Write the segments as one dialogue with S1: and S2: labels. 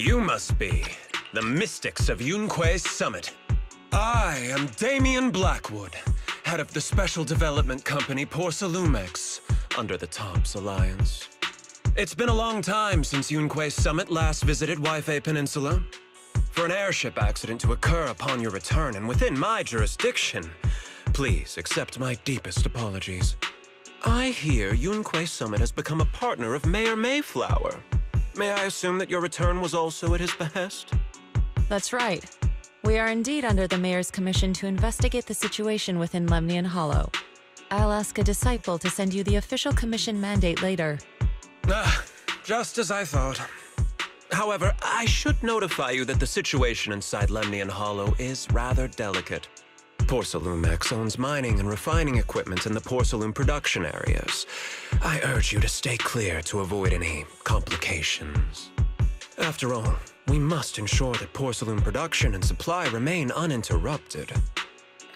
S1: You must be the mystics of Yunque's summit. I am Damien Blackwood, head of the special development company Porcelumex, under the TOPS Alliance. It's been a long time since Yunque's summit last visited Yifei Peninsula. For an airship accident to occur upon your return and within my jurisdiction, please accept my deepest apologies. I hear Yunque's summit has become a partner of Mayor Mayflower. May I assume that your return was also at his behest?
S2: That's right. We are indeed under the Mayor's commission to investigate the situation within Lemnian Hollow. I'll ask a disciple to send you the official commission mandate later.
S1: Just as I thought. However, I should notify you that the situation inside Lemnian Hollow is rather delicate. Porcelumex owns mining and refining equipment in the porcelain production areas. I urge you to stay clear to avoid any complications. After all, we must ensure that porcelain production and supply remain uninterrupted.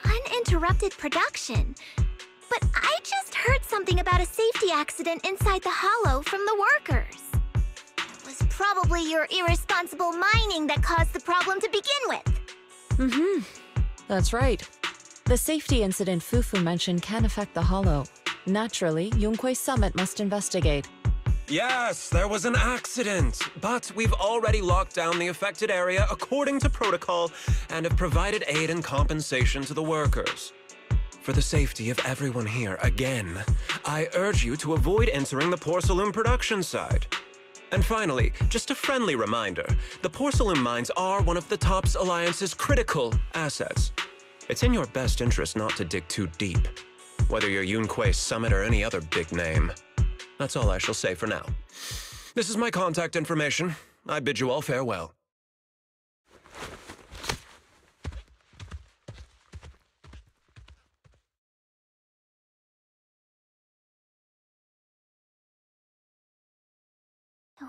S3: Uninterrupted production? But I just heard something about a safety accident inside the hollow from the workers. It was probably your irresponsible mining that caused the problem to begin with.
S2: That's right. The safety incident Fufu mentioned can affect the hollow. Naturally, Yunque's summit must investigate.
S1: Yes, there was an accident, but we've already locked down the affected area according to protocol and have provided aid and compensation to the workers. For the safety of everyone here, again, I urge you to avoid entering the porcelain production side. And finally, just a friendly reminder, the porcelain mines are one of the TOPS Alliance's critical assets. It's in your best interest not to dig too deep, whether you're Yunque's summit or any other big name. That's all I shall say for now. This is my contact information. I bid you all farewell.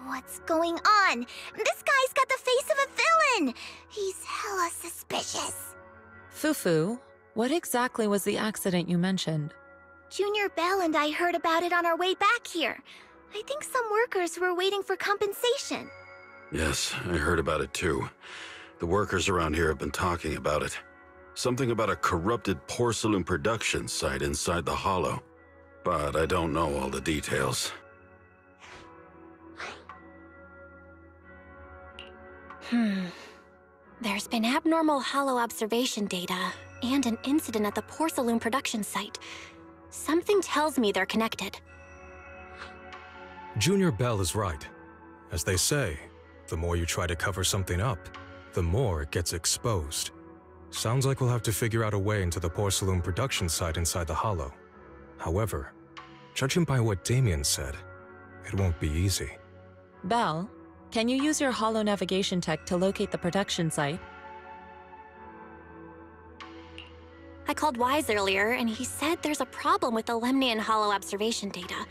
S3: What's going on? This guy's got the face of a villain! He's hella suspicious.
S2: Fufu, what exactly was the accident you mentioned?
S3: Junior Bell and I heard about it on our way back here. I think some workers were waiting for compensation.
S4: Yes, I heard about it too. The workers around here have been talking about it. Something about a corrupted porcelain production site inside the hollow. But I don't know all the details.
S5: There's been abnormal hollow observation data and an incident at the porcelain production site. Something tells me they're connected.
S6: Junior Bell is right. As they say, the more you try to cover something up, the more it gets exposed. Sounds like we'll have to figure out a way into the porcelain production site inside the hollow. However, judging by what Damien said, it won't be easy.
S2: Bell, can you use your hollow navigation tech to locate the production site?
S5: I called Wise earlier, and he said there's a problem with the Lemnian Hollow observation data.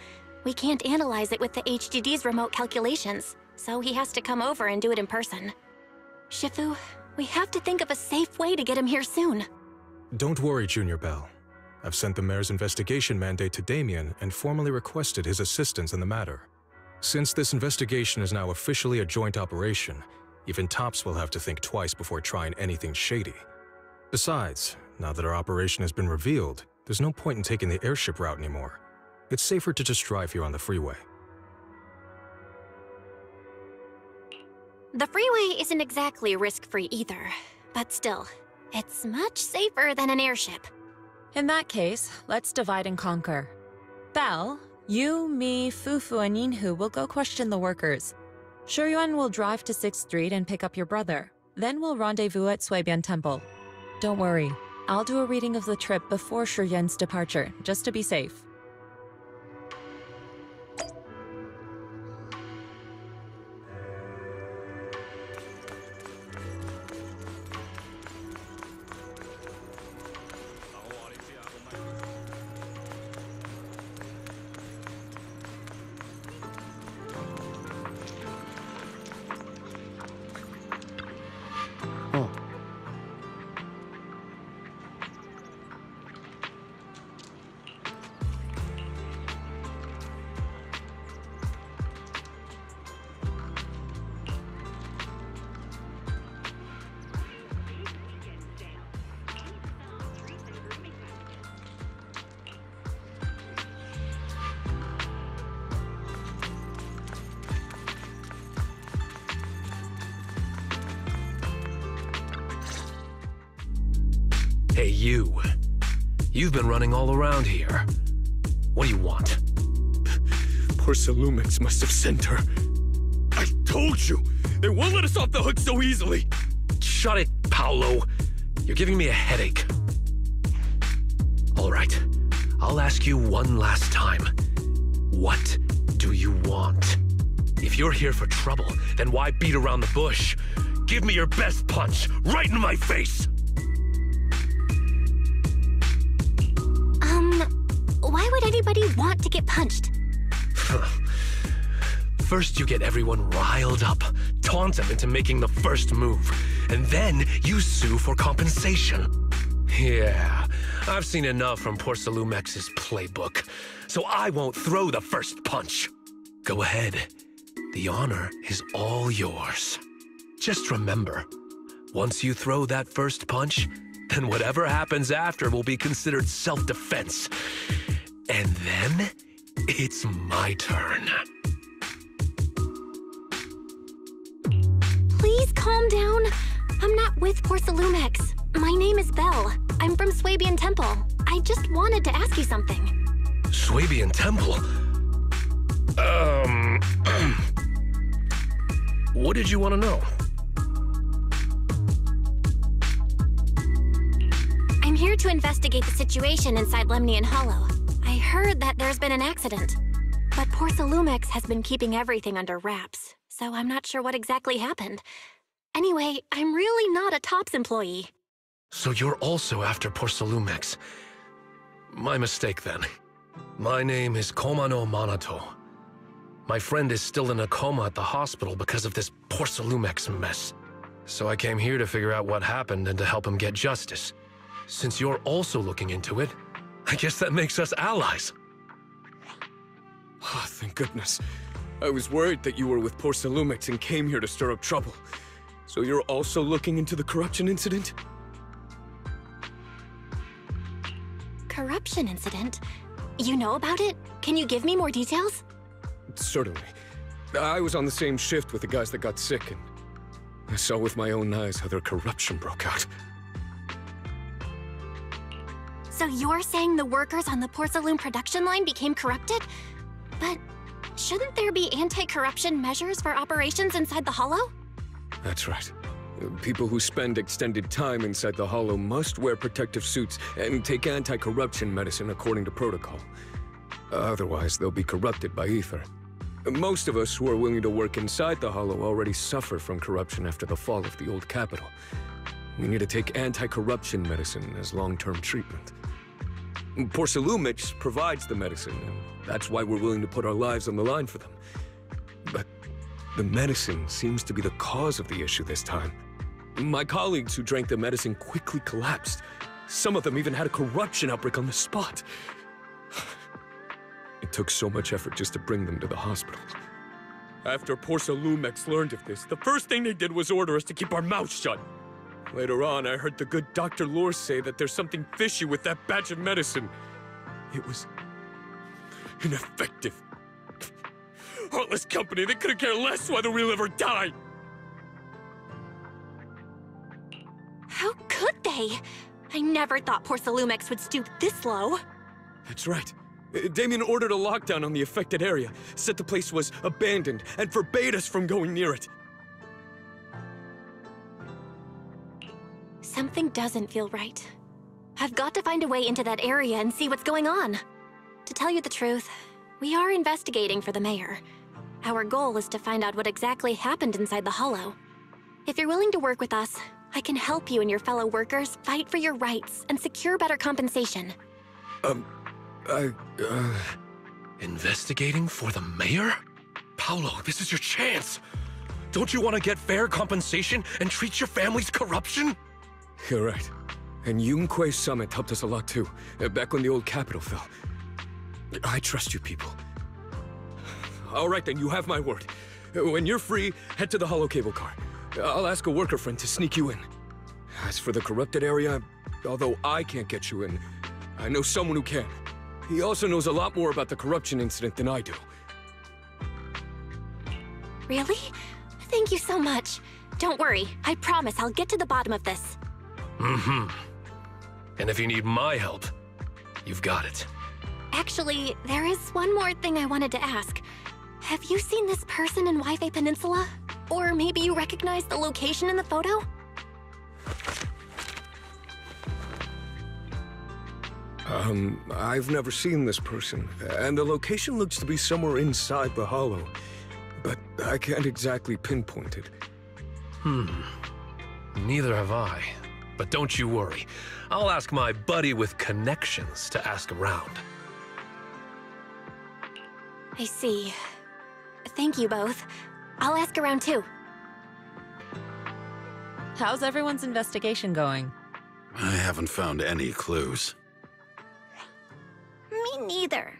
S5: We can't analyze it with the HDD's remote calculations, so he has to come over and do it in person. Shifu, we have to think of a safe way to get him here soon.
S6: Don't worry, Junior Bell. I've sent the Mayor's investigation mandate to Damien and formally requested his assistance in the matter. Since this investigation is now officially a joint operation, even TOPS will have to think twice before trying anything shady. Besides, now that our operation has been revealed, there's no point in taking the airship route anymore. It's safer to just drive here on the freeway.
S5: The freeway isn't exactly risk-free either, but still, it's much safer than an airship.
S2: In that case, let's divide and conquer. Bell, you, me, Fufu, and Yinhu will go question the workers. Shuyuan will drive to 6th Street and pick up your brother. Then we'll rendezvous at Suibian Temple. Don't worry, I'll do a reading of the trip before Shuyuan's departure, just to be safe.
S7: Hey, you. You've been running all around here. What do you want?
S8: Porcelumix must have sent her. I told you! They won't let us off the hook so easily!
S7: Shut it, Paolo. You're giving me a headache. All right, I'll ask you one last time. What do you want? If you're here for trouble, then why beat around the bush? Give me your best punch, right in my face!
S5: Why would anybody want to get punched?
S7: First you get everyone riled up, taunt them into making the first move, and then you sue for compensation. Yeah, I've seen enough from Porcelumex's playbook, so I won't throw the first punch. Go ahead. The honor is all yours. Just remember, once you throw that first punch, then whatever happens after will be considered self-defense. And then, it's my turn.
S5: Please calm down. I'm not with Porcelumex. My name is Belle. I'm from Swabian Temple. I just wanted to ask you something.
S7: Swabian Temple? What did you want to know?
S5: I'm here to investigate the situation inside Lemnian Hollow. I heard that there's been an accident, but Porcelumix has been keeping everything under wraps, so I'm not sure what exactly happened. Anyway, I'm really not a TOPS employee.
S7: So you're also after Porcelumix. My mistake, then. My name is Komano Manato. My friend is still in a coma at the hospital because of this Porcelumix mess. So I came here to figure out what happened and to help him get justice. Since you're also looking into it, I guess that makes us allies.
S8: Oh, thank goodness. I was worried that you were with Porcelumix and came here to stir up trouble. So you're also looking into the corruption incident?
S5: Corruption incident? You know about it? Can you give me more details?
S8: Certainly. I was on the same shift with the guys that got sick, and I saw with my own eyes how their corruption broke out.
S5: So you're saying the workers on the Porcelain production line became corrupted? But shouldn't there be anti-corruption measures for operations inside the Hollow?
S8: That's right. People who spend extended time inside the Hollow must wear protective suits and take anti-corruption medicine according to protocol. Otherwise, they'll be corrupted by ether. Most of us who are willing to work inside the Hollow already suffer from corruption after the fall of the old capital. We need to take anti-corruption medicine as long-term treatment. Porcelumix provides the medicine, and that's why we're willing to put our lives on the line for them. But the medicine seems to be the cause of the issue this time. My colleagues who drank the medicine quickly collapsed. Some of them even had a corruption outbreak on the spot. It took so much effort just to bring them to the hospital. After Porcelumix learned of this, the first thing they did was order us to keep our mouths shut. Later on, I heard the good Dr. Lore say that there's something fishy with that batch of medicine. It was ineffective. Heartless company, they couldn't care less whether we live or die.
S5: How could they? I never thought Porcelumix would stoop this low.
S8: That's right. Damien ordered a lockdown on the affected area, said the place was abandoned, and forbade us from going near it.
S5: Something doesn't feel right. I've got to find a way into that area and see what's going on. To tell you the truth, we are investigating for the mayor. Our goal is to find out what exactly happened inside the Hollow. If you're willing to work with us, I can help you and your fellow workers fight for your rights and secure better compensation.
S7: Investigating for the mayor? Paolo, this is your chance. Don't you want to get fair compensation and treat your family's corruption?
S8: You're right. And YIXUAN Summit helped us a lot too, back when the old capital fell. I trust you people. All right then, you have my word. When you're free, head to the Hollow cable car. I'll ask a worker friend to sneak you in. As for the corrupted area, although I can't get you in, I know someone who can. He also knows a lot more about the corruption incident than I do.
S5: Really? Thank you so much. Don't worry, I promise I'll get to the bottom of this.
S7: And if you need my help, you've got it.
S5: Actually, there is one more thing I wanted to ask. Have you seen this person in Wi-Fi Peninsula? Or maybe you recognize the location in the photo?
S8: I've never seen this person, and the location looks to be somewhere inside the hollow, but I can't exactly pinpoint it.
S7: Neither have I. But don't you worry. I'll ask my buddy with connections to ask around.
S5: I see. Thank you both. I'll ask around too.
S2: How's everyone's investigation going?
S4: I haven't found any clues.
S3: Me neither.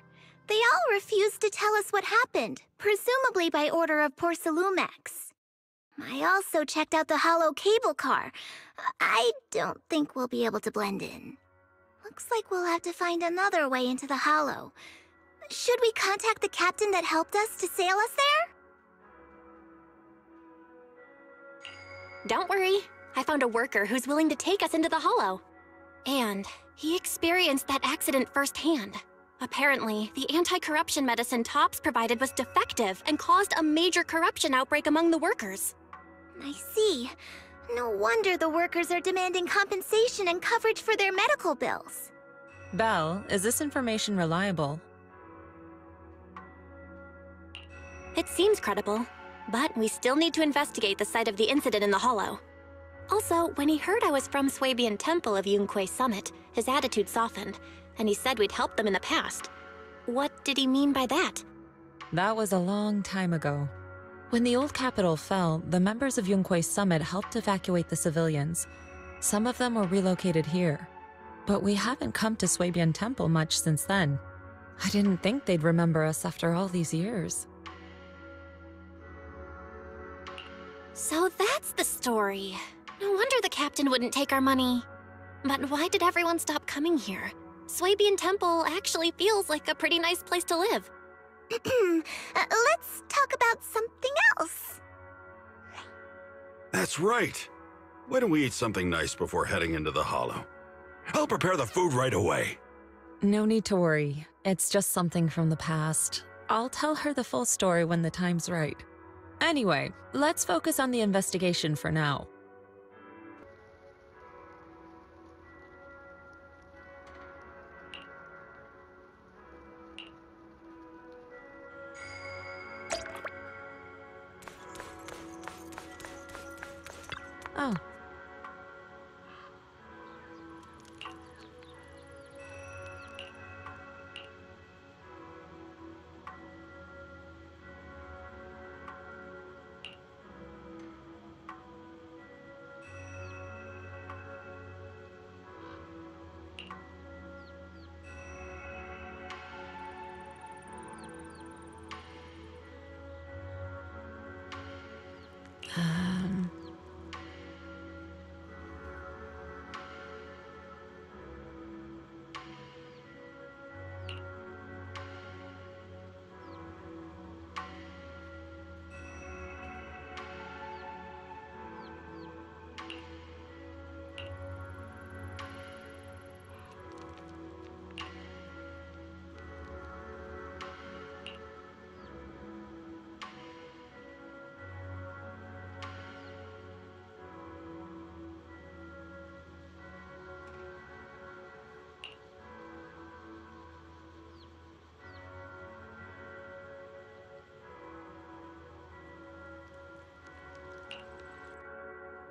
S3: They all refused to tell us what happened, presumably by order of Porcelumex. I also checked out the hollow cable car. I don't think we'll be able to blend in. Looks like we'll have to find another way into the hollow. Should we contact the captain that helped us to sail us there?
S5: Don't worry. I found a worker who's willing to take us into the hollow. And he experienced that accident firsthand. Apparently, the anti-corruption medicine Tops provided was defective and caused a major corruption outbreak among the workers.
S3: I see. No wonder the workers are demanding compensation and coverage for their medical bills.
S2: Belle, is this information reliable?
S5: It seems credible, but we still need to investigate the site of the incident in the hollow. Also, when he heard I was from Swabian Temple of Yunque Summit, his attitude softened, and he said we'd helped them in the past. What did he mean by that?
S2: That was a long time ago. When the old capital fell, the members of Yunque Summit helped evacuate the civilians. Some of them were relocated here. But we haven't come to Swabian Temple much since then. I didn't think they'd remember us after all these years.
S5: So that's the story. No wonder the captain wouldn't take our money. But why did everyone stop coming here? Swabian Temple actually feels like a pretty nice place to live.
S3: Let's talk about something else.
S4: That's right. Why don't we eat something nice before heading into the hollow? I'll prepare the food right away.
S2: No need to worry. It's just something from the past. I'll tell her the full story when the time's right. Anyway, let's focus on the investigation for now. Oh.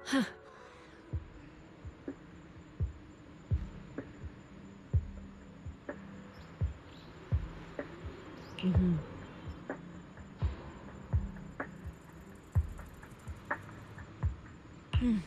S2: Huh. Mm-hmm. Hmm.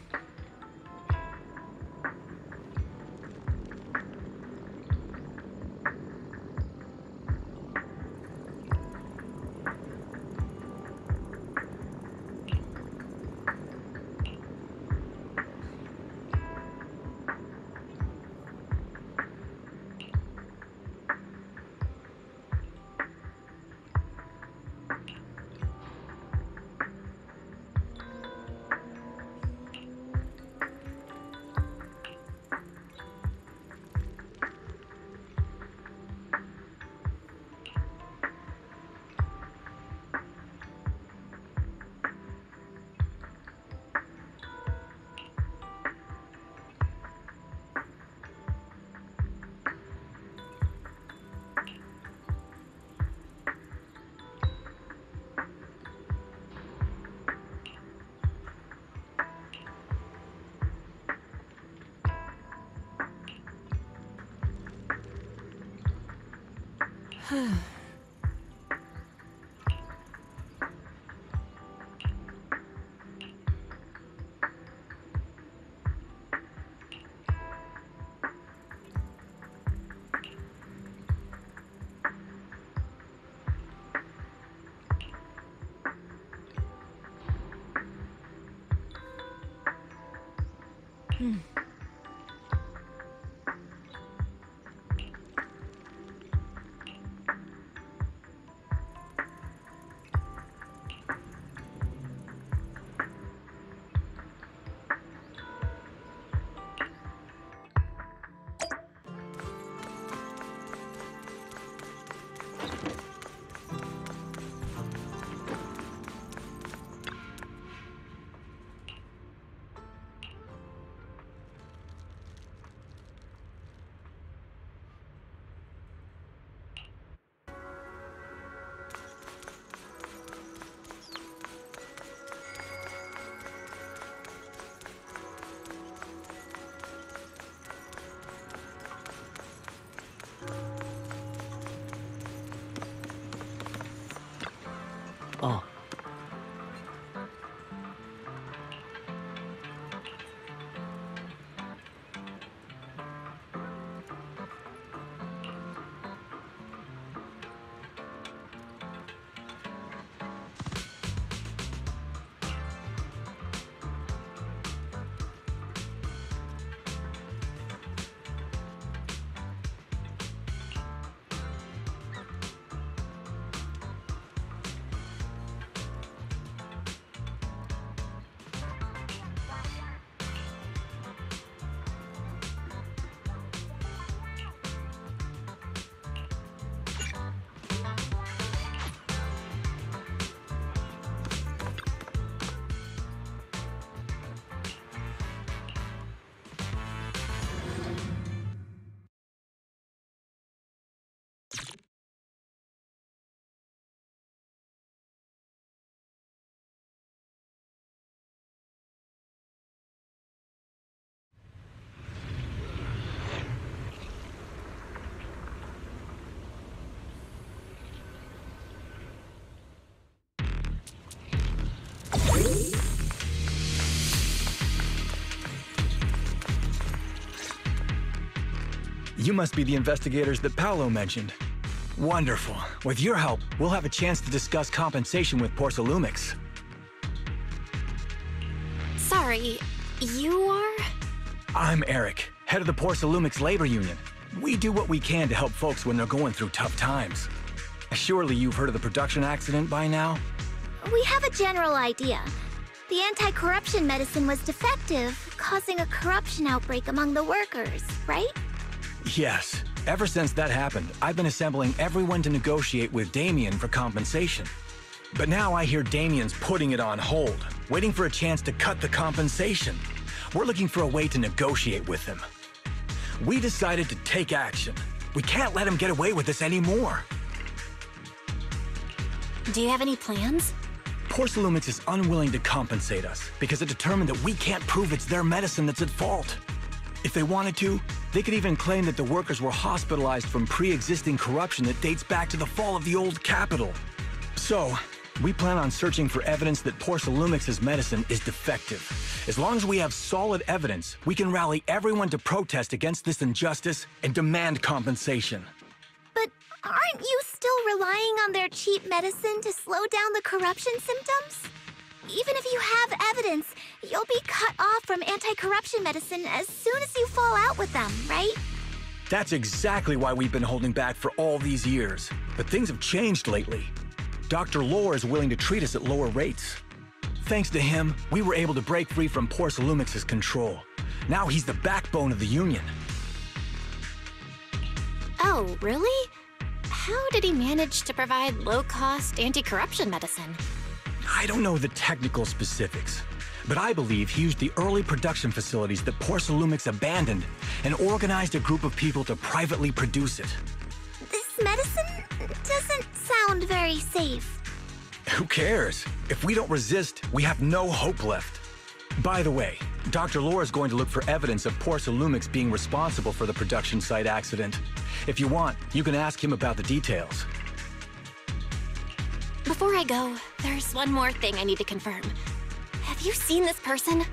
S9: Oh.
S10: You must be the investigators that Paolo mentioned. Wonderful. With your help, we'll have a chance to discuss compensation with Porsalumix.
S5: Sorry, you are?
S10: I'm Eric, head of the Porsalumix Labor Union. We do what we can to help folks when they're going through tough times. Surely you've heard of the production accident by now?
S3: We have a general idea. The anti-corruption medicine was defective, causing a corruption outbreak among the workers, right?
S10: Yes. Ever since that happened, I've been assembling everyone to negotiate with Damien for compensation. But now I hear Damien's putting it on hold, waiting for a chance to cut the compensation. We're looking for a way to negotiate with him. We decided to take action. We can't let him get away with this anymore.
S5: Do you have any plans?
S10: Porsalumix is unwilling to compensate us because it determined that we can't prove it's their medicine that's at fault. If they wanted to, they could even claim that the workers were hospitalized from pre-existing corruption that dates back to the fall of the old capital. So, we plan on searching for evidence that Porsalumix's medicine is defective. As long as we have solid evidence, we can rally everyone to protest against this injustice and demand compensation.
S3: But aren't you still relying on their cheap medicine to slow down the corruption symptoms? Even if you have evidence, you'll be cut off from anti-corruption medicine as soon as you fall out with them, right?
S10: That's exactly why we've been holding back for all these years. But things have changed lately. Dr. Lore is willing to treat us at lower rates. Thanks to him, we were able to break free from Porsalumix's control. Now he's the backbone of the Union.
S5: Oh, really? How did he manage to provide low-cost anti-corruption medicine?
S10: I don't know the technical specifics, but I believe he used the early production facilities that Porsalumix abandoned and organized a group of people to privately produce it.
S3: This medicine doesn't sound very safe.
S10: Who cares? If we don't resist, we have no hope left. By the way, Dr. Lore is going to look for evidence of Porsalumix being responsible for the production site accident. If you want, you can ask him about the details.
S5: Before I go, there's one more thing I need to confirm. Have you seen this person?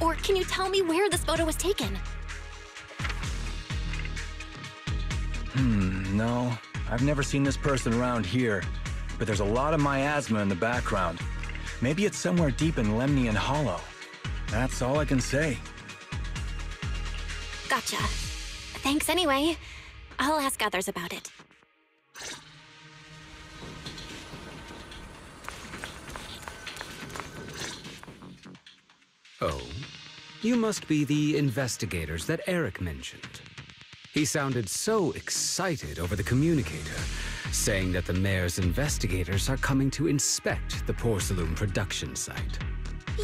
S5: Or can you tell me where this photo was taken?
S10: No. I've never seen this person around here, but there's a lot of miasma in the background. Maybe it's somewhere deep in Lemnian Hollow. That's all I can say.
S5: Gotcha. Thanks anyway. I'll ask others about it.
S9: Oh, you must be the investigators that Eric mentioned. He sounded so excited over the communicator, saying that the mayor's investigators are coming to inspect the Porcelain production site.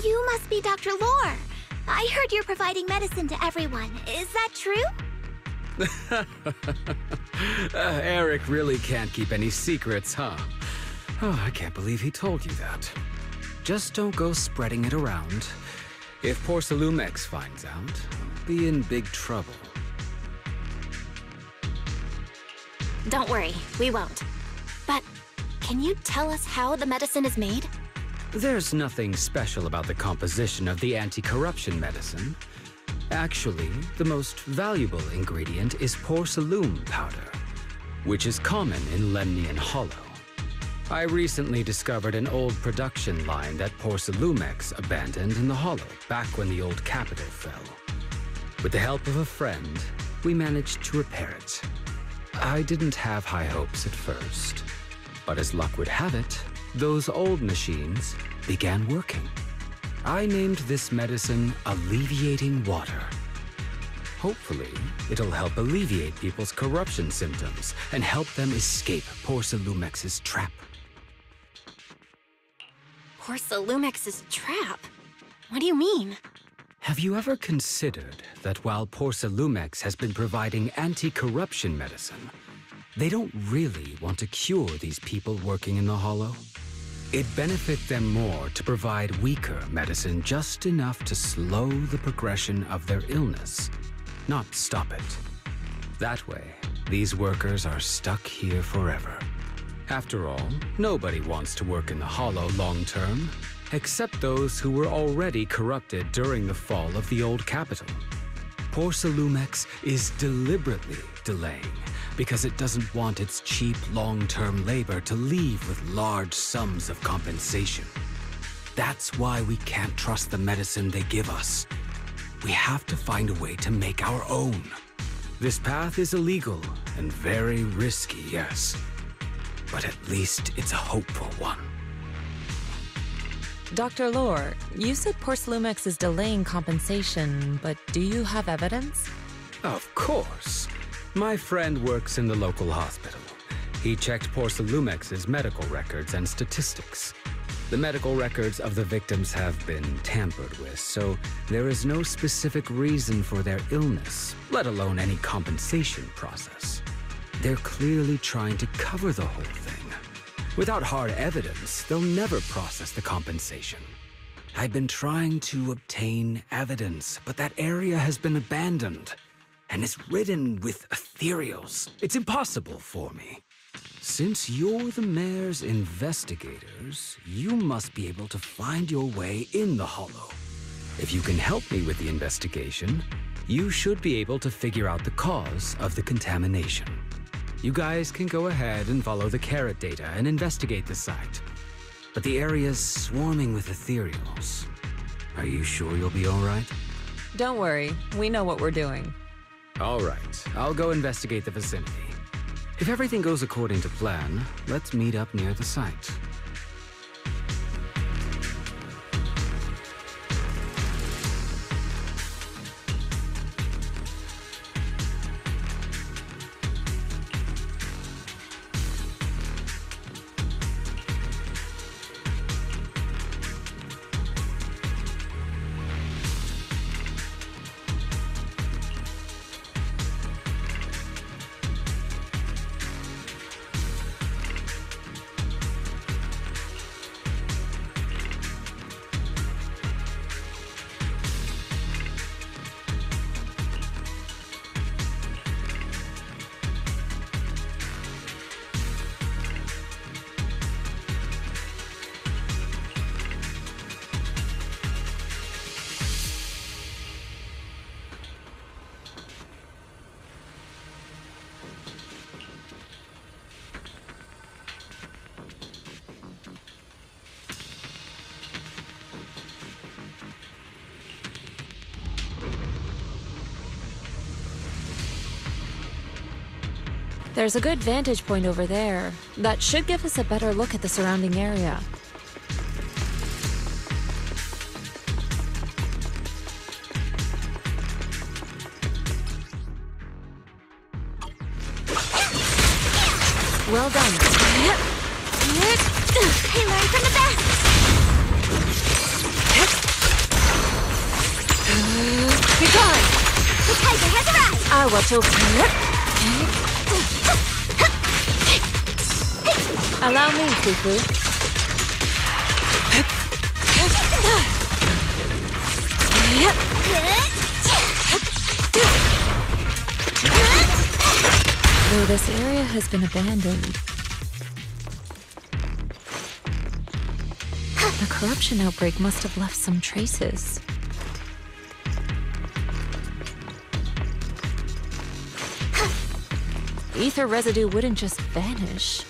S3: You must be Dr. Lore. I heard you're providing medicine to everyone. Is that true?
S9: Eric really can't keep any secrets, huh? Oh, I can't believe he told you that. Just don't go spreading it around. If Porcelumex finds out, I'll be in big trouble.
S5: Don't worry, we won't. But can you tell us how the medicine is made?
S9: There's nothing special about the composition of the anti-corruption medicine. Actually, the most valuable ingredient is porcelain powder, which is common in Lemnian Hollow. I recently discovered an old production line that Porcelumex abandoned in the Hollow back when the old capital fell. With the help of a friend, we managed to repair it. I didn't have high hopes at first, but as luck would have it, those old machines began working. I named this medicine Alleviating Water. Hopefully, it'll help alleviate people's corruption symptoms and help them escape Porcelumex's trap.
S5: Porcelumex's trap? What do you mean?
S9: Have you ever considered that while Porcelumex has been providing anti-corruption medicine, they don't really want to cure these people working in the Hollow? It'd benefit them more to provide weaker medicine just enough to slow the progression of their illness, not stop it. That way, these workers are stuck here forever. After all, nobody wants to work in the Hollow long-term, except those who were already corrupted during the fall of the old capital. Porcelumex is deliberately delaying because it doesn't want its cheap long-term labor to leave with large sums of compensation. That's why we can't trust the medicine they give us. We have to find a way to make our own. This path is illegal and very risky, yes, but at least it's a hopeful one.
S2: Dr. Lore, you said Porcelumex is delaying compensation, but do you have evidence?
S9: Of course. My friend works in the local hospital. He checked Porcelumex's medical records and statistics. The medical records of the victims have been tampered with, so there is no specific reason for their illness, let alone any compensation process. They're clearly trying to cover the whole thing. Without hard evidence, they'll never process the compensation. I've been trying to obtain evidence, but that area has been abandoned, and it's ridden with ethereals. It's impossible for me. Since you're the mayor's investigators, you must be able to find your way in the Hollow. If you can help me with the investigation, you should be able to figure out the cause of the contamination. You guys can go ahead and follow the carrot data and investigate the site. But the area's swarming with ethereals. Are you sure you'll be all right?
S2: Don't worry, we know what we're doing.
S9: All right, I'll go investigate the vicinity. If everything goes according to plan, let's meet up near the site.
S2: There's a good vantage point over there. That should give us a better look at the surrounding area. Well done.
S3: I learned from the best!
S2: Be gone!
S3: The tiger has arrived!
S2: I will to... Allow me, Fufu. Though this area has been abandoned, the corruption outbreak must have left some traces. Ether residue wouldn't just vanish.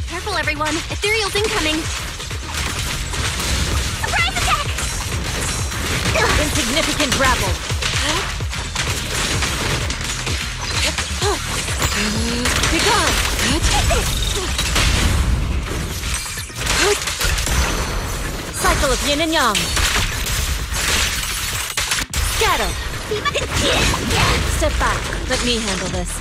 S5: Careful, everyone! Ethereal's incoming!
S3: Surprise attack!
S2: Insignificant grapple. Be gone! Cycle of yin and yang. Scatter. Step back. Let me handle this.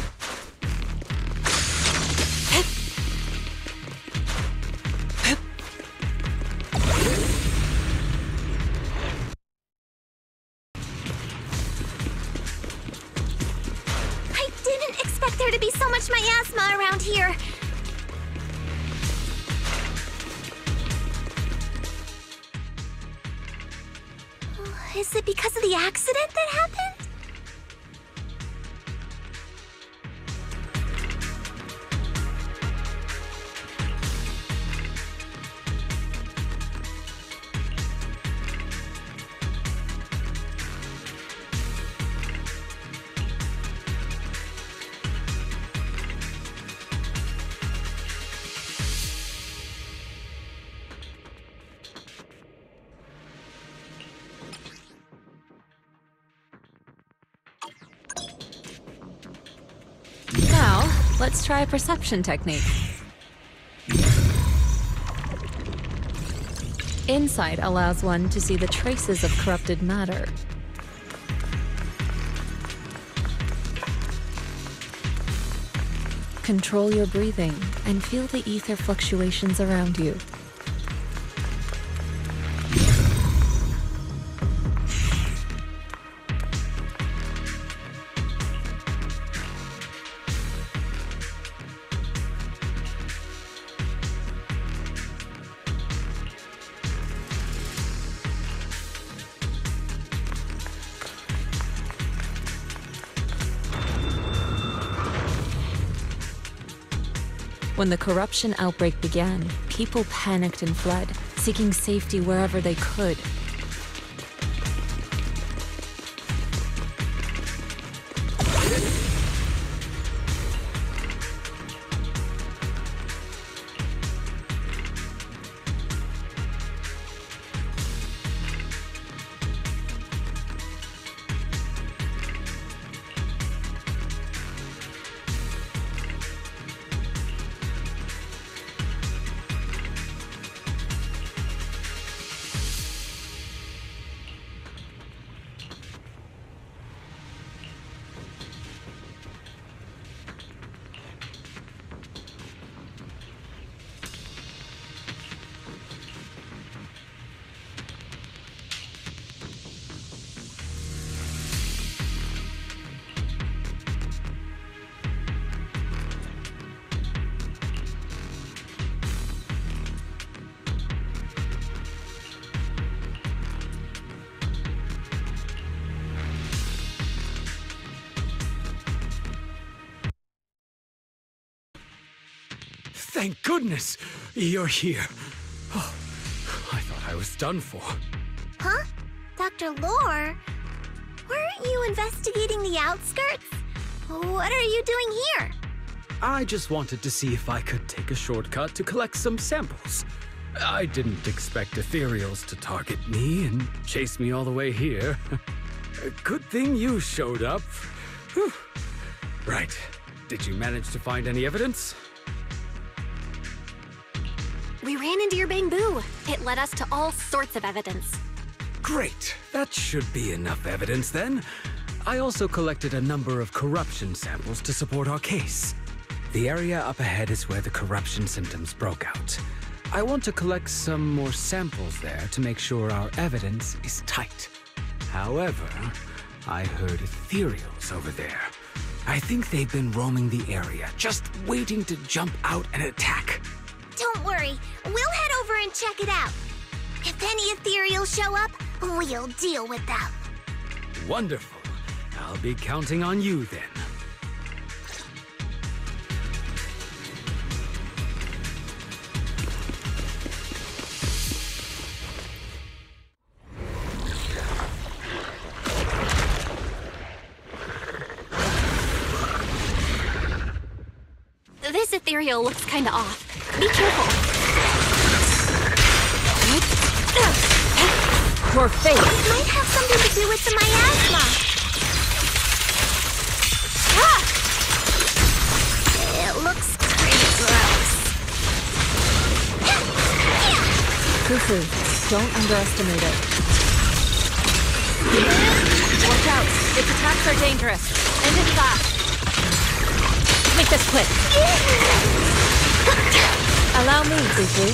S3: I didn't expect there to be so much miasma around here. Is it because of the accident that happened?
S2: Now, let's try a perception technique. Insight allows one to see the traces of corrupted matter. Control your breathing and feel the ether fluctuations around you. When the corruption outbreak began, people panicked and fled, seeking safety wherever they could.
S8: Thank goodness you're here. Oh, I thought I was done for.
S3: Huh? Dr. Lore? Weren't you investigating the outskirts? What are you doing here?
S9: I just wanted to see if I could take a shortcut to collect some samples. I didn't expect ethereals to target me and chase me all the way here. Good thing you showed up. Whew. Right. Did you manage to find any evidence?
S5: We ran into your bamboo. It led us to all sorts of evidence.
S9: Great. That should be enough evidence then. I also collected a number of corruption samples to support our case. The area up ahead is where the corruption symptoms broke out. I want to collect some more samples there to make sure our evidence is tight. However, I heard ethereals over there. I think they've been roaming the area, just waiting to jump out and attack.
S3: Don't worry, we'll head over and check it out. If any ethereals show up, we'll deal with them.
S9: Wonderful. I'll be counting on you then.
S5: This ethereal looks kinda off. Be careful.
S2: Your face!
S3: It might have something to do with the miasma. Ah! It looks pretty gross.
S2: Fufu, don't underestimate it. Watch out! Its attacks are dangerous. End it fast. Make this quick. Allow me, Fufu.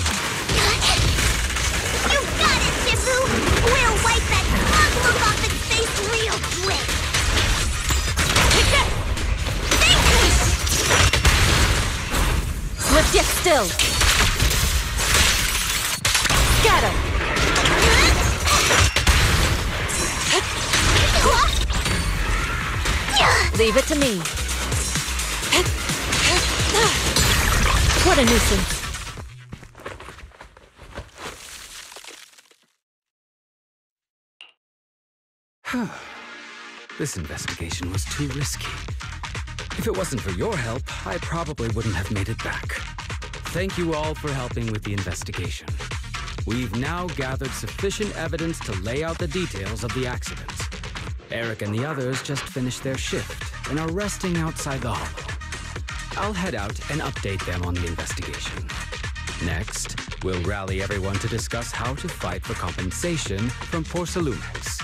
S3: You got it, Shifu! We'll wipe that smug look off its face real quick!
S2: Swift yet still. Scatter. Leave it to me. What a nuisance.
S9: This investigation was too risky. If it wasn't for your help, I probably wouldn't have made it back. Thank you all for helping with the investigation. We've now gathered sufficient evidence to lay out the details of the accident. Eric and the others just finished their shift and are resting outside the hollow. I'll head out and update them on the investigation. Next, we'll rally everyone to discuss how to fight for compensation from Porcelumex.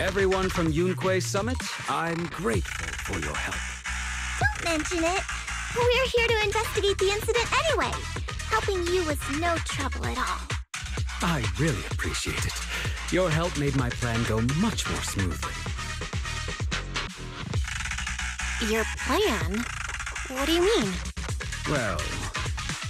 S9: Everyone from YIXUAN Summit, I'm grateful for your help.
S3: Don't mention it. We're here to investigate the incident anyway. Helping you was no trouble at all.
S9: I really appreciate it. Your help made my plan go much more smoothly.
S5: Your plan? What do you mean?
S9: Well,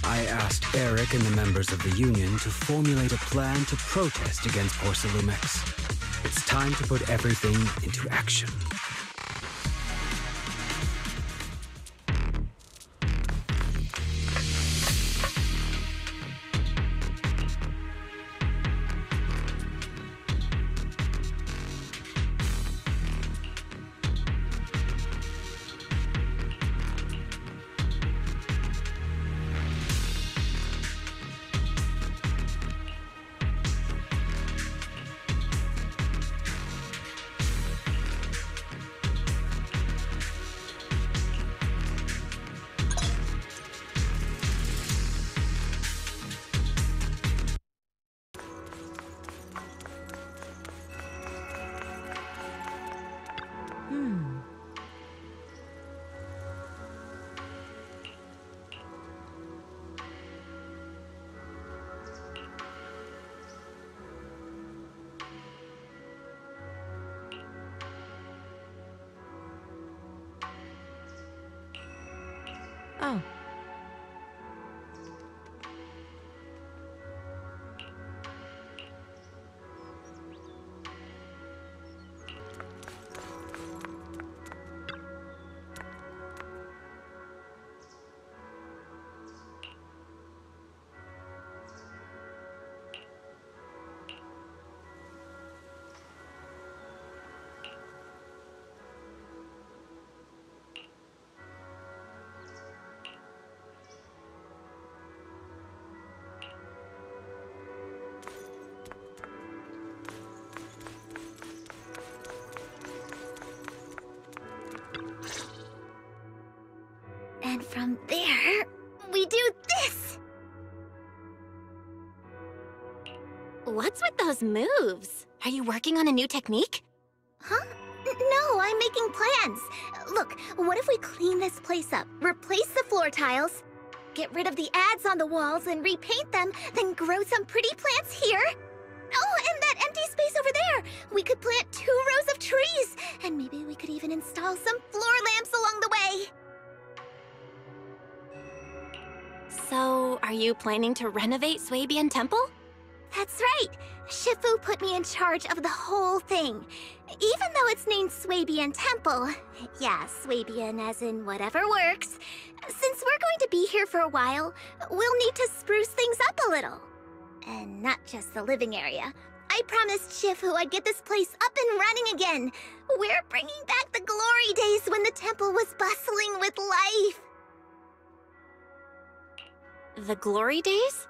S9: I asked Eric and the members of the Union to formulate a plan to protest against Porcelumex. It's time to put everything into action.
S3: from there, we do this!
S5: What's with those moves? Are you working on a new technique?
S3: Huh? No, I'm making plans. Look, what if we clean this place up, replace the floor tiles, get rid of the ads on the walls and repaint them, then grow some pretty plants here? Oh, and that empty space over there! We could plant 2 rows of trees, and maybe we could even install some floor lamps along the way.
S5: So, are you planning to renovate Swabian Temple?
S3: That's right! Shifu put me in charge of the whole thing. Even though it's named Swabian Temple. Yeah, Swabian as in whatever works. Since we're going to be here for a while, we'll need to spruce things up a little. And not just the living area. I promised Shifu I'd get this place up and running again. We're bringing back the glory days when the temple was bustling with life.
S5: The glory days?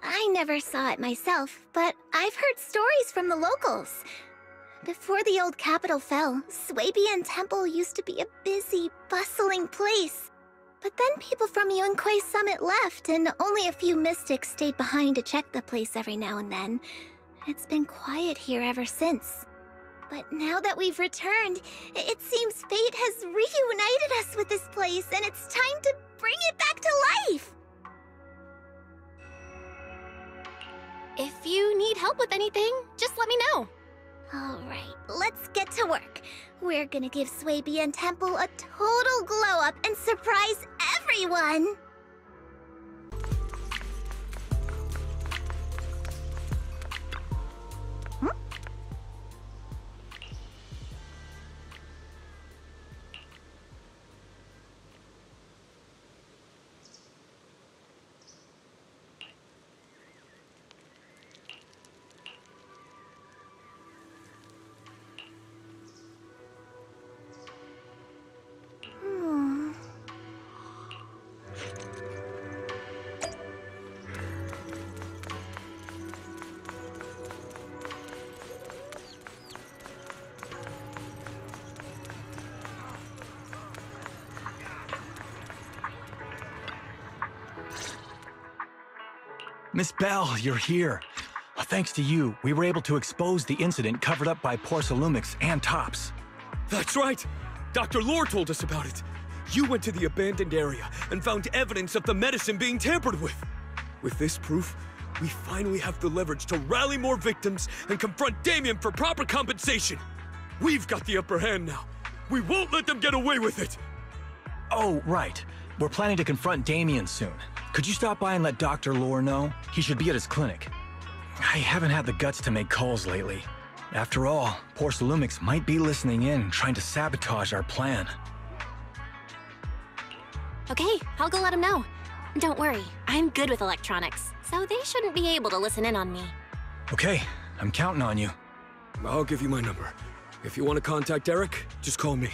S3: I never saw it myself, but I've heard stories from the locals. Before the old capital fell, Swabian Temple used to be a busy, bustling place. But then people from Yunque's summit left, and only a few mystics stayed behind to check the place every now and then. It's been quiet here ever since. But now that we've returned, it seems fate has reunited us with this place, and it's time to bring it back to life!
S5: If you need help with anything, just let me know.
S3: Alright, let's get to work. We're gonna give Swabian Temple a total glow-up and surprise everyone!
S10: Miss Bell, you're here. Thanks to you, we were able to expose the incident covered up by Porcelumix and Tops.
S8: That's right! Dr. Lore told us about it. You went to the abandoned area and found evidence of the medicine being tampered with. With this proof, we finally have the leverage to rally more victims and confront Damien for proper compensation. We've got the upper hand now. We won't let them get away with it!
S10: Oh, right. We're planning to confront Damien soon. Could you stop by and let Dr. Lore know? He should be at his clinic. I haven't had the guts to make calls lately. After all, Porcelumix might be listening in, trying to sabotage our plan.
S5: Okay, I'll go let him know. Don't worry, I'm good with electronics, so they shouldn't be able to listen in on me.
S10: Okay, I'm counting on you.
S8: I'll give you my number. If you want to contact Eric, just call me.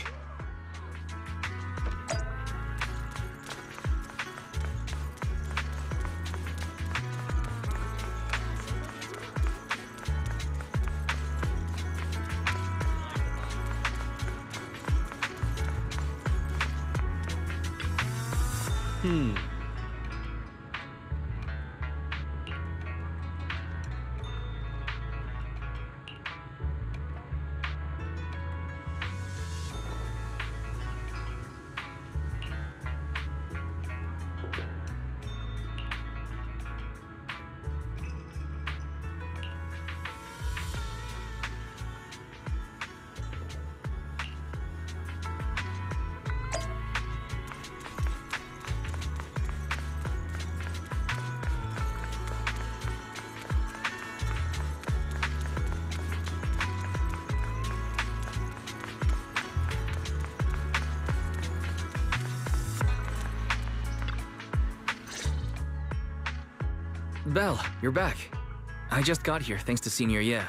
S11: Belle, you're back. I just got here thanks to Senior Ye.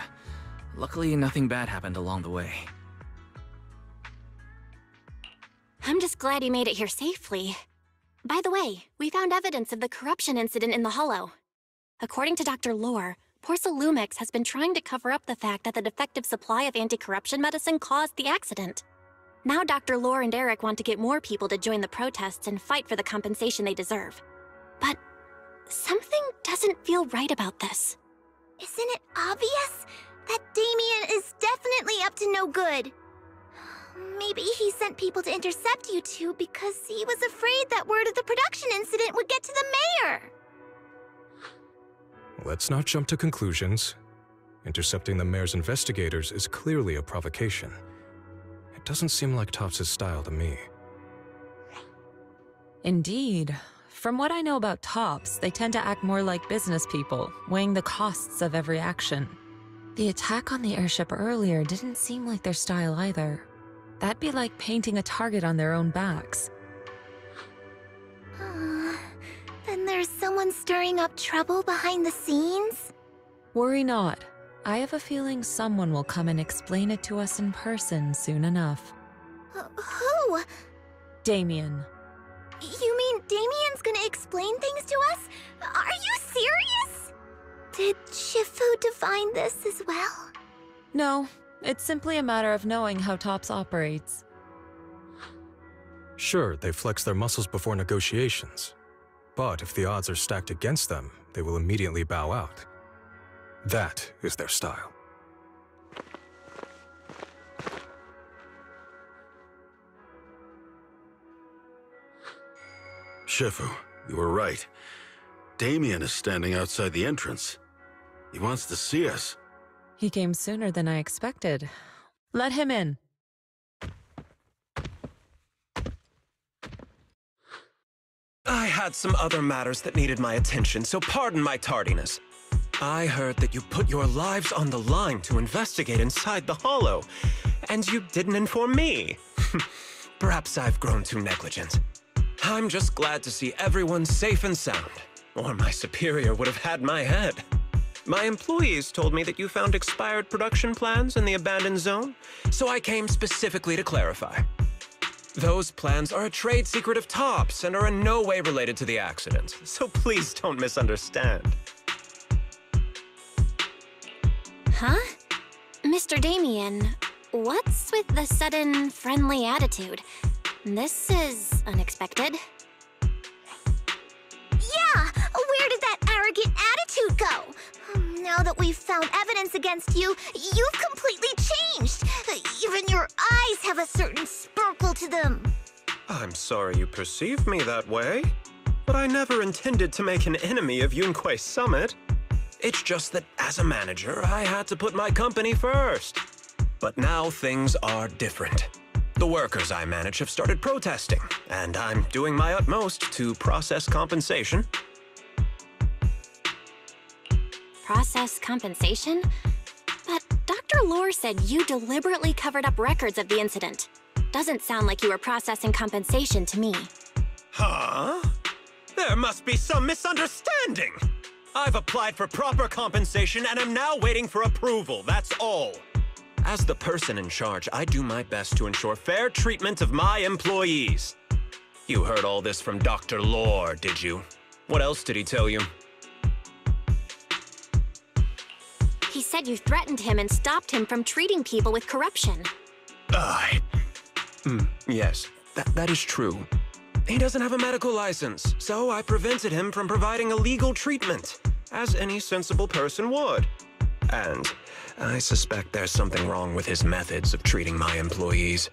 S11: Luckily, nothing bad happened along the way.
S5: I'm just glad you made it here safely. By the way, we found evidence of the corruption incident in the Hollow. According to Dr. Lore, Porcelumix has been trying to cover up the fact that the defective supply of anti-corruption medicine caused the accident. Now Dr. Lore and Eric want to get more people to join the protests and fight for the compensation they deserve. But something doesn't feel right about this.
S3: Isn't it obvious? That Damien is definitely up to no good. Maybe he sent people to intercept you two because he was afraid that word of the production incident would get to the mayor.
S6: Let's not jump to conclusions. Intercepting the mayor's investigators is clearly a provocation. It doesn't seem like Topps' style to me.
S2: Indeed. From what I know about Topps, they tend to act more like business people, weighing the costs of every action. The attack on the airship earlier didn't seem like their style either. That'd be like painting a target on their own backs.
S3: Then there's someone stirring up trouble behind the scenes?
S2: Worry not. I have a feeling someone will come and explain it to us in person soon enough.
S3: Who?
S2: Damien.
S3: You mean Damien's gonna explain things to us? Are you serious? Did Shifu divine this as well?
S2: No, it's simply a matter of knowing how Topps operates.
S6: Sure, they flex their muscles before negotiations. But if the odds are stacked against them, they will immediately bow out. That is their style.
S4: Shifu, you were right. Damien is standing outside the entrance. He wants to see us.
S2: He came sooner than I expected. Let him in.
S1: I had some other matters that needed my attention, so pardon my tardiness. I heard that you put your lives on the line to investigate inside the Hollow, and you didn't inform me. Perhaps I've grown too negligent. I'm just glad to see everyone safe and sound, or my superior would have had my head. My employees told me that you found expired production plans in the abandoned zone, so I came specifically to clarify. Those plans are a trade secret of Topps and are in no way related to the accident, so please don't misunderstand.
S5: Huh? Mr. Damien, what's with the sudden friendly attitude? This is unexpected.
S3: Yeah! Where did that arrogant attitude go? Now that we've found evidence against you, you've completely changed. Even your eyes have a certain sparkle to them.
S1: I'm sorry you perceive me that way, but I never intended to make an enemy of Yunquay Summit. It's just that as a manager, I had to put my company first. But now things are different. The workers I manage have started protesting, and I'm doing my utmost to process compensation.
S5: Process compensation? But Dr. Lore said you deliberately covered up records of the incident. Doesn't sound like you were processing compensation to me.
S1: Huh? There must be some misunderstanding. I've applied for proper compensation and am now waiting for approval, that's all. As the person in charge, I do my best to ensure fair treatment of my employees. You heard all this from Dr. Lore, did you? What else did he tell you?
S5: He said you threatened him and stopped him from treating people with corruption.
S1: Yes, that is true. He doesn't have a medical license, so I prevented him from providing illegal treatment, as any sensible person would. And I suspect there's something wrong with his methods of treating my employees.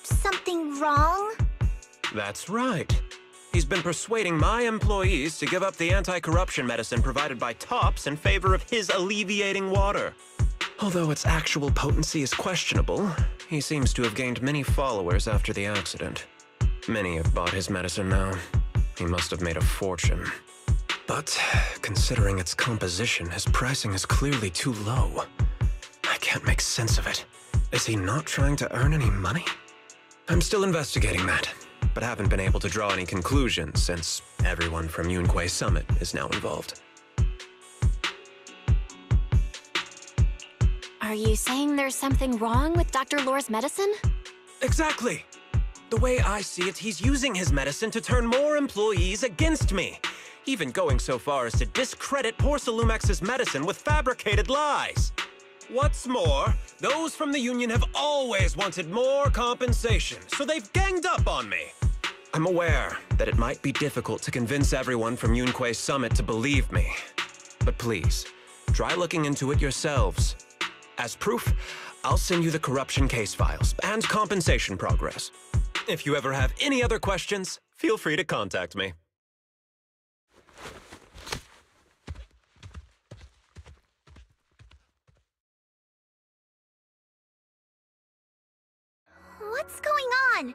S3: Something wrong?
S1: That's right. He's been persuading my employees to give up the anti-corruption medicine provided by Topps in favor of his alleviating water. Although its actual potency is questionable, he seems to have gained many followers after the accident. Many have bought his medicine now. He must have made a fortune. But considering its composition, his pricing is clearly too low. I can't make sense of it. Is he not trying to earn any money? I'm still investigating that, but haven't been able to draw any conclusions since everyone from Yunquay Summit is now involved.
S5: Are you saying there's something wrong with Dr. Lore's medicine?
S1: Exactly! The way I see it, he's using his medicine to turn more employees against me, even going so far as to discredit Porcelumex's medicine with fabricated lies. What's more, those from the union have always wanted more compensation, so they've ganged up on me. I'm aware that it might be difficult to convince everyone from YIXUAN Summit to believe me. But please, try looking into it yourselves. As proof, I'll send you the corruption case files and compensation progress. If you ever have any other questions, feel free to contact me.
S3: What's going on?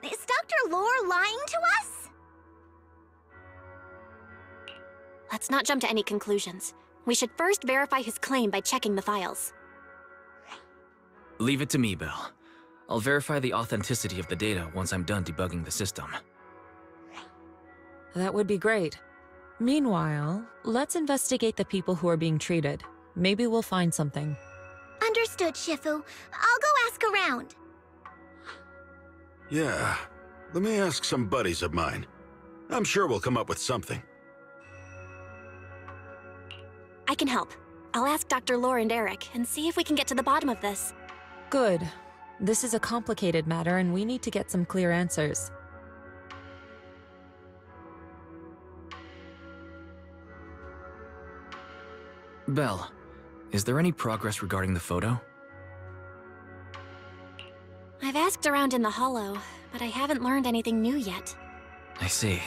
S3: Is Dr. Lore lying to us?
S5: Let's not jump to any conclusions. We should first verify his claim by checking the files.
S11: Leave it to me, Belle. I'll verify the authenticity of the data once I'm done debugging the system.
S2: That would be great. Meanwhile, let's investigate the people who are being treated. Maybe we'll find something.
S3: Understood, Shifu. I'll go ask around.
S4: Yeah, let me ask some buddies of mine. I'm sure we'll come up with something.
S5: I can help. I'll ask Dr. Lore and Eric and see if we can get to the bottom of this.
S2: Good. This is a complicated matter and we need to get some clear answers.
S11: Belle, is there any progress regarding the photo?
S5: I've asked around in the Hollow, but I haven't learned anything new yet.
S11: I see.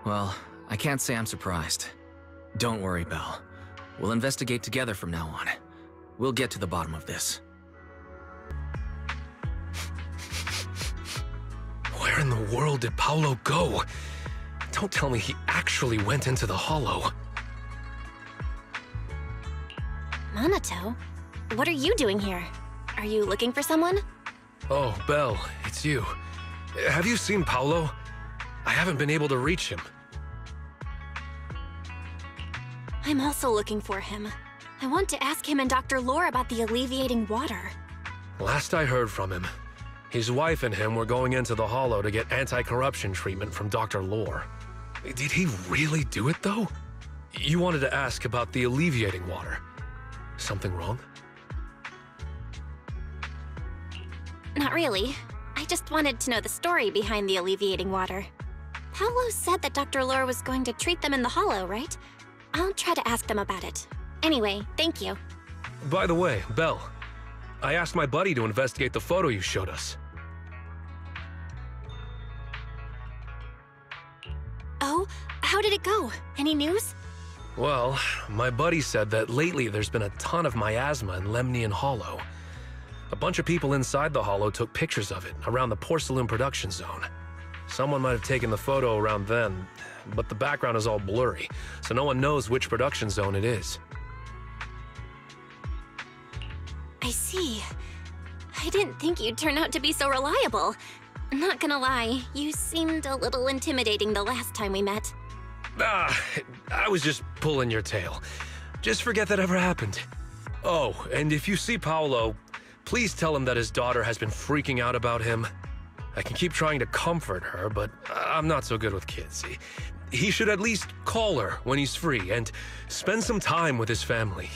S11: Well, I can't say I'm surprised. Don't worry, Belle. We'll investigate together from now on. We'll get to the bottom of this.
S7: Where in the world did Paolo go? Don't tell me he actually went into the Hollow.
S5: Minato? What are you doing here? Are you looking for someone?
S7: Oh, Belle, it's you. Have you seen Paolo? I haven't been able to reach him.
S5: I'm also looking for him. I want to ask him and Dr. Lore about the alleviating water.
S7: Last I heard from him, his wife and him were going into the Hollow to get anti-corruption treatment from Dr. Lore. Did he really do it, though? You wanted to ask about the alleviating water. Something wrong?
S5: Not really. I just wanted to know the story behind the alleviating water. Paolo said that Dr. Lore was going to treat them in the Hollow, right? I'll try to ask them about it. Anyway, thank you.
S7: By the way, Belle, I asked my buddy to investigate the photo you showed us.
S5: Oh, how did it go? Any news?
S7: Well, my buddy said that lately there's been a ton of miasma in Lemnian Hollow. A bunch of people inside the Hollow took pictures of it around the porcelain production zone. Someone might have taken the photo around then, but the background is all blurry, so no one knows which production zone it is.
S5: I see. I didn't think you'd turn out to be so reliable. Not gonna lie, you seemed a little intimidating the last time we met.
S7: I was just pulling your tail. Just forget that ever happened. Oh, and if you see Paolo, please tell him that his daughter has been freaking out about him. I can keep trying to comfort her, but I'm not so good with kids. He should at least call her when he's free and spend some time with his family.